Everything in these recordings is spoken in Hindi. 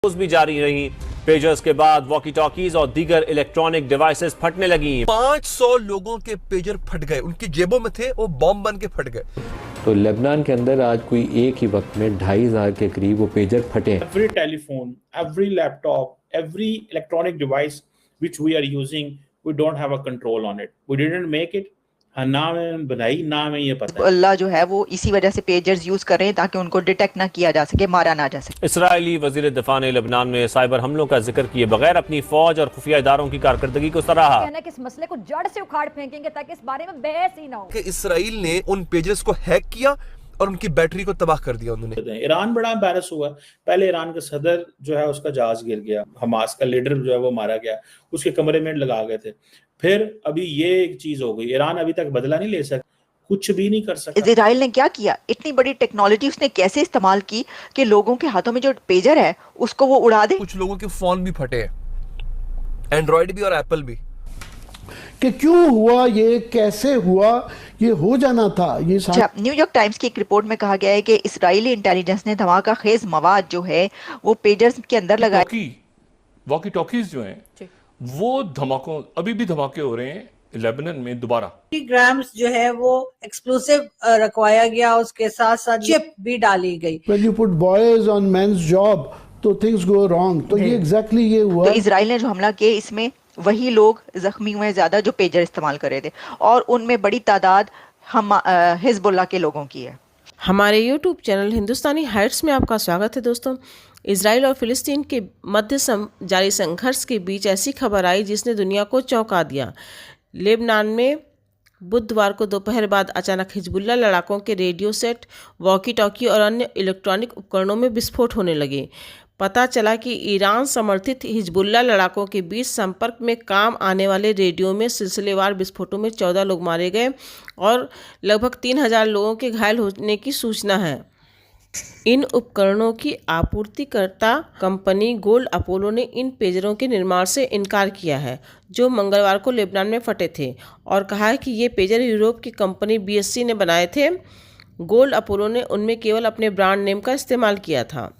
भी जारी रही। पेजर्स के बाद वॉकी टॉकीज और दीगर इलेक्ट्रॉनिक डिवाइसेस फटने लगी। 500 लोगों के पेजर फट गए, उनकी जेबों में थे, वो बॉम्ब बन के फट गए। तो लेबनान के अंदर आज कोई एक ही वक्त में 2,500 के करीब वो पेजर फटे हैं। Every telephone, every laptop, every electronic device which we are using, we don't have a control on it. We didn't make it. ना में बनाई, ना में ये पता है। अल्लाह जो है वो इसी वजह से पेजर्स यूज कर रहे हैं ताकि उनको डिटेक्ट ना किया जा सके, मारा ना जा सके। इसराइली वजीर दिफा ने लेबनान में साइबर हमलों का जिक्र किए बगैर अपनी फौज और खुफिया इदारों की कारकर्दगी को सराहा। कहना कि इस मसले को जड़ से उखाड़ फेंकेंगे ताकि इस बारे में बहस ही ना हो। कि इसराइल ने उन पेजर्स को हैक किया और उनकी बैटरी को तबाह कर दिया उन्होंने। ईरान बड़ा एम्बैरस हुआ। पहले ईरान का सदर जो है उसका जहाज गिर गया, हमास का लीडर जो है वो मारा गया, उसके कमरे में लगा गए थे। फिर अभी ये एक चीज हो गई, ईरान अभी तक बदला नहीं ले सका, कुछ भी नहीं कर सका। इजराइल ने क्या किया, इतनी बड़ी टेक्नोलॉजी उसने कैसे इस्तेमाल की कि लोगों के हाथों में जो पेजर है उसको वो उड़ा दे। कुछ लोगों के फोन भी फटे हैं, एंड्रॉइड भी और एप्पल भी। कि क्यों हुआ, ये कैसे हुआ, ये हो जाना था। ये न्यूयॉर्क टाइम्स की एक रिपोर्ट में कहा गया है कि इजरायली इंटेलिजेंस ने धमाका खेज मवाद जो है वो पेजर्स के अंदर लगाया। वॉकी टॉकीज जो हैं वो धमाकों, अभी भी धमाके हो रहे हैं लेबनान में दोबारा। ग्राम्स जो है वो एक्सप्लोसिव रखवाया गया, उसके साथ साथ चिप भी डाली गई। When you put boys on men's job, तो things go wrong। तो ये एग्जैक्टली ये हुआ। तो इजराइल ने जो हमला किया इसमें वही लोग जख्मी हुए ज्यादा जो पेजर इस्तेमाल कर रहे थे, और उनमें बड़ी तादाद हम हिजबुल्लाह के लोगों की है। हमारे यूट्यूब चैनल हिंदुस्तानी हाइट्स में आपका स्वागत है। दोस्तों, इजराइल और फिलिस्तीन के मध्य जारी संघर्ष के बीच ऐसी खबर आई जिसने दुनिया को चौंका दिया। लेबनान में बुधवार को दोपहर बाद अचानक हिजबुल्लाह लड़ाकों के रेडियो सेट, वॉकी टॉकी और अन्य इलेक्ट्रॉनिक उपकरणों में विस्फोट होने लगे। पता चला कि ईरान समर्थित हिजबुल्लाह लड़ाकों के बीच संपर्क में काम आने वाले रेडियो में सिलसिलेवार विस्फोटों में 14 लोग मारे गए और लगभग 3,000 लोगों के घायल होने की सूचना है। इन उपकरणों की आपूर्तिकर्ता कंपनी गोल्ड अपोलो ने इन पेजरों के निर्माण से इनकार किया है जो मंगलवार को लेबनान में फटे थे, और कहा है कि ये पेजर यूरोप की कंपनी BSC ने बनाए थे। गोल्ड अपोलो ने उनमें केवल अपने ब्रांड नेम का इस्तेमाल किया था।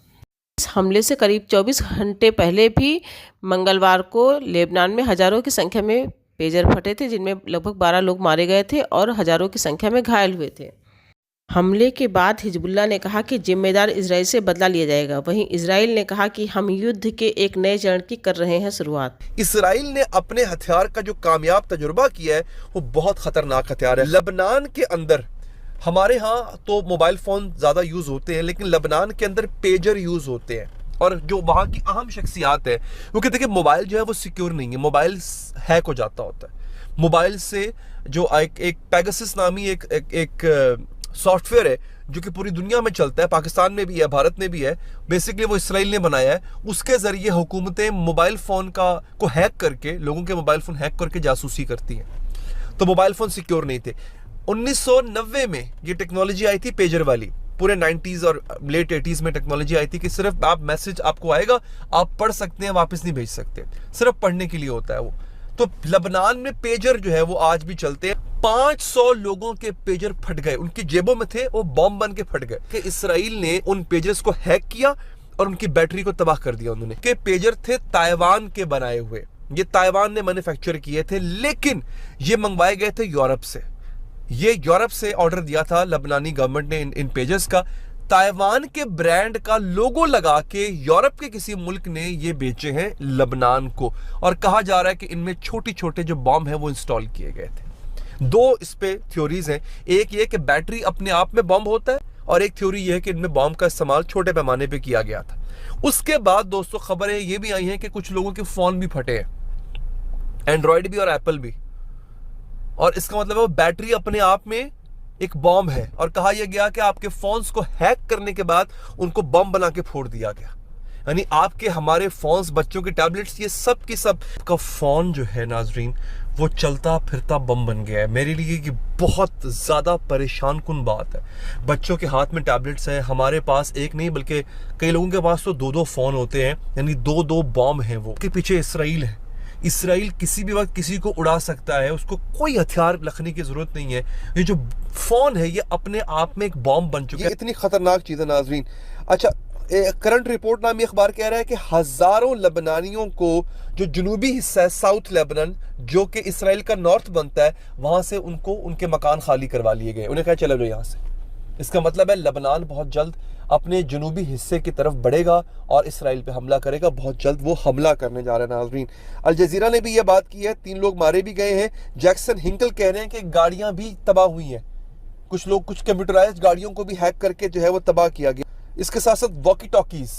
इस हमले से करीब 24 घंटे पहले भी मंगलवार को लेबनान में हजारों की संख्या में पेजर फटे थे, जिनमें लगभग 12 लोग मारे गए थे और हजारों की संख्या में घायल हुए थे। हमले के बाद हिजबुल्लाह ने कहा कि जिम्मेदार इजराइल से बदला लिया जाएगा। वहीं इजराइल ने कहा कि हम युद्ध के एक नए चरण की कर रहे हैं शुरुआत। इजराइल ने अपने हथियार का जो कामयाब तजुर्बा किया है वो बहुत खतरनाक हथियार है। लेबनान के अंदर, हमारे यहाँ तो मोबाइल फोन ज्यादा यूज होते हैं, लेकिन लेबनान के अंदर पेजर यूज होते हैं। और जो वहाँ की अहम शख्सियात है वो कहते हैं कि मोबाइल जो है वो सिक्योर नहीं है, मोबाइल हैक हो जाता होता है। मोबाइल से जो एक पेगासस नामी एक सॉफ्टवेयर है जो कि पूरी दुनिया में चलता है, पाकिस्तान में भी है, भारत में भी है, बेसिकली वो इसराइल ने बनाया है। उसके जरिए हुकूमतें मोबाइल फोन को हैक करके, लोगों के मोबाइल फोन हैक करके जासूसी करती हैं। तो मोबाइल फोन सिक्योर नहीं थे। 1990 में ये टेक्नोलॉजी आई थी पेजर वाली। पूरे 90s और लेट 80s में टेक्नोलॉजी आई थी कि सिर्फ आप मैसेज आपको आएगा, आप पढ़ सकते हैं, वापस नहीं भेज सकते, सिर्फ पढ़ने के लिए होता है वो। तो लेबनान में पेजर जो है वो आज भी चलते हैं। 500 लोगों के पेजर फट गए, उनकी जेबों में थे, वो बॉम्ब बन के फट गए। कि इसराइल ने उन पेजर्स को हैक किया और उनकी बैटरी को तबाह कर दिया उन्होंने। के पेजर थे ताइवान के बनाए हुए, ये ताइवान ने मैन्युफैक्चर किए थे, लेकिन ये मंगवाए गए थे यूरोप से। ये यूरोप से ऑर्डर दिया था लेबनानी गवर्नमेंट ने इन पेजर्स का। ताइवान के ब्रांड का लोगो लगा के यूरोप के किसी मुल्क ने ये बेचे हैं लेबनान को, और कहा जा रहा है कि इनमें छोटे छोटे जो बॉम्ब हैं वो इंस्टॉल किए गए थे। दो इस पे थ्योरीज हैं, एक ये कि बैटरी अपने आप में बॉम्ब होता है, और एक थ्योरी ये है कि इनमें बॉम्ब का इस्तेमाल छोटे पैमाने पे किया गया था। उसके बाद दोस्तों खबरें ये भी आई हैं कि कुछ लोगों के फोन भी फटे हैं, एंड्रॉइड भी और एप्पल भी, और इसका मतलब है वो बैटरी अपने आप में एक बॉम्ब है। और कहा यह गया कि आपके फोन्स को हैक करने के बाद उनको बम बना के फोड़ दिया गया। यानी आपके, हमारे फोन्स, बच्चों के टैबलेट्स, ये सब की सब का फोन जो है नाजरीन वो चलता फिरता बम बन गया है। मेरे लिए ये बहुत ज्यादा परेशान कुन बात है। बच्चों के हाथ में टैबलेट्स हैं, हमारे पास एक नहीं बल्कि कई लोगों के पास तो 2-2 फोन होते हैं, यानी 2-2 बॉम्ब हैं। वो के पीछे इसराइल है। इसराइल किसी भी वक्त किसी को उड़ा सकता है, उसको कोई हथियार रखने की जरूरत नहीं है। ये जो फोन है ये अपने आप में एक बॉम्ब बन चुका है। इतनी खतरनाक चीज है नाजरीन। अच्छा, करंट रिपोर्ट नामी अखबार कह रहा है कि हजारों लबनानियों को जो जुनूबी हिस्सा है साउथ लेबनान, जो कि इसराइल का नॉर्थ बनता है, वहां से उनको उनके मकान खाली करवा लिए गए। उन्हें कहा चलो जो यहाँ से। इसका मतलब है लबनान बहुत जल्द अपने जुनूबी हिस्से की तरफ बढ़ेगा और इसराइल पे हमला करेगा। बहुत जल्द वो हमला करने जा रहा है। नाज़रीन, अल जज़ीरा ने भी ये बात की है, 3 लोग मारे भी गए हैं। जैक्सन हिंकल कह रहे हैं कि गाड़ियां भी तबाह हुई हैं, कुछ लोग कुछ कंप्यूटराइज्ड गाड़ियों को भी हैक करके जो है वो तबाह किया गया। इसके साथ साथ वॉकी टॉकीज,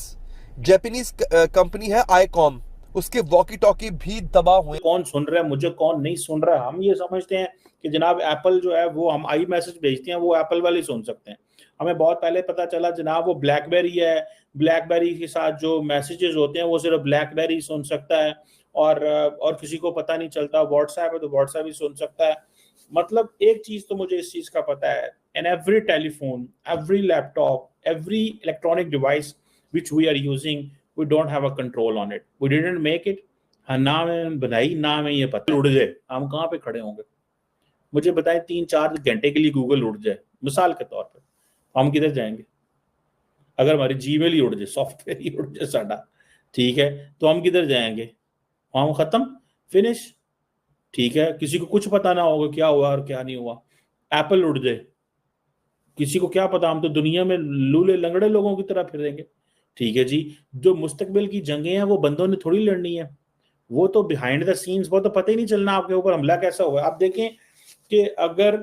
जापानीज कंपनी है आईकॉम, उसके वॉकी टॉकी भी तबाह हुए। कौन सुन रहा है मुझे, कौन नहीं सुन रहा है, हम ये समझते हैं कि जनाब एप्पल जो है वो हम आई मैसेज भेजते हैं वो एप्पल वाले सुन सकते हैं। हमें बहुत पहले पता चला जनाब वो ब्लैकबेरी है, ब्लैकबेरी के साथ जो मैसेजेस होते हैं वो सिर्फ ब्लैकबेरी सुन सकता है और किसी को पता नहीं चलता। व्हाट्सएप है तो व्हाट्सएप ही सुन सकता है। मतलब एक चीज तो मुझे इस चीज का पता है, in every telephone, every laptop, every electronic device which we are using, we don't have a control on it. We didn't make it. ना में बनाई, ना में ये पता उड़ जाए, हम कहाँ पे खड़े होंगे? मुझे बताएं 3-4 घंटे के लिए गूगल उड़ जाए मिसाल के तौर पर, हम किधर जाएंगे? अगर हमारी जीमेल ही उड़ जाए, सॉफ्टवेयर ही उड़ जाए साडा, ठीक है, तो हम किधर जाएंगे? हम खत्म, फिनिश, ठीक है। किसी को कुछ पता ना होगा क्या हुआ और क्या नहीं हुआ। एप्पल उड़ जाए, किसी को क्या पता, हम तो दुनिया में लूले लंगड़े लोगों की तरह फिरेंगे, ठीक है जी। जो मुस्तकबिल की जंगें हैं वो बंदों ने थोड़ी लड़नी है, वो तो बिहाइंड द सीन्स, वो तो पता ही नहीं चलना आपके ऊपर हमला कैसा हुआ। आप देखें कि अगर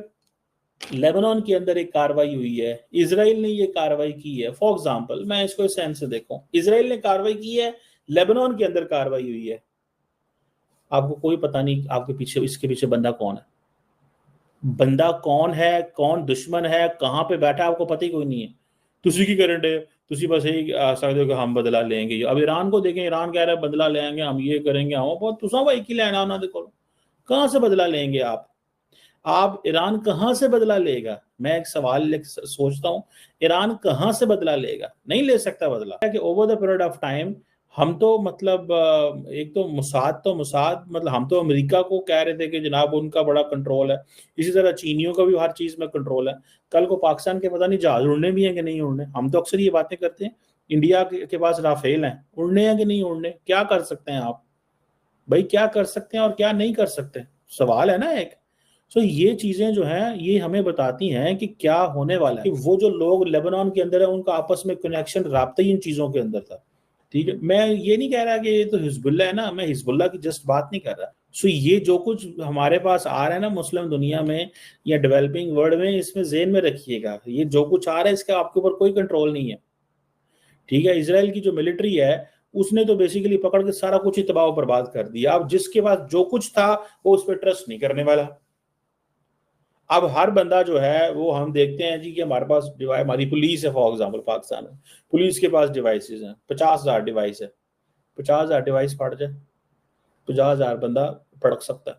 लेबनान के अंदर एक कार्रवाई हुई है, इसराइल ने ये कार्रवाई की है, फॉर एग्जांपल मैं इसको इस सेंस से देखूं, इसराइल ने कार्रवाई की है, लेबनान के अंदर कार्रवाई हुई है, आपको कोई पता नहीं आपके पीछे, इसके पीछे बंदा कौन है, बंदा कौन है, कौन दुश्मन है, कहां पे बैठा है, आपको पता ही कोई नहीं है। तुसी की करंट है, तुसी बस यही सकते हो कि हम बदला लेंगे। अब ईरान को देखें, ईरान कह रहा है बदला लेंगे, हम ये करेंगे, हम बहुत तुसा भाई की लेना उन्होंने, देखो कहां से बदला लेंगे आप ईरान कहां से बदला लेगा? मैं एक सवाल सोचता हूं, ईरान कहां से बदला लेगा? नहीं ले सकता बदला। कि over the period of time हम तो मतलब एक तो मुसाद मतलब हम तो अमेरिका को कह रहे थे कि जनाब उनका बड़ा कंट्रोल है, इसी तरह चीनियों का भी हर चीज में कंट्रोल है। कल को पाकिस्तान के पता नहीं जहाज उड़ने भी हैं कि नहीं उड़ने। हम तो अक्सर ये बातें करते हैं, इंडिया के पास राफेल हैं, उड़ने हैं कि नहीं उड़ने? क्या कर सकते हैं आप भाई, क्या कर सकते हैं और क्या नहीं कर सकते, सवाल है ना एक। सो ये चीजें जो हैं ये हमें बताती हैं कि क्या होने वाला है। कि वो जो लोग लेबनान के अंदर है उनका आपस में कनेक्शन, राब्ता ही इन चीजों के अंदर था, ठीक है। मैं ये नहीं कह रहा कि ये तो हिजबुल्ला है ना, मैं हिजबुल्ला की जस्ट बात नहीं कर रहा। सो ये जो कुछ हमारे पास आ रहा है ना मुस्लिम दुनिया में या डेवलपिंग वर्ल्ड में, इसमें ज़हन में रखिएगा, ये जो कुछ आ रहा है इसका आपके ऊपर कोई कंट्रोल नहीं है, ठीक है। इसराइल की जो मिलिट्री है उसने तो बेसिकली पकड़ के सारा कुछ ही तबाह बर्बाद कर दिया। अब जिसके पास जो कुछ था वो उस पर ट्रस्ट नहीं करने वाला। अब हर बंदा जो है वो हम देखते हैं जी कि हमारे पास डिवाइस, हमारी पुलिस है फॉर एग्जांपल पाकिस्तान में, पुलिस के पास डिवाइसेस हैं, 50,000 डिवाइस है, 50,000 डिवाइस फट जाए, 50,000 बंदा भड़क सकता है।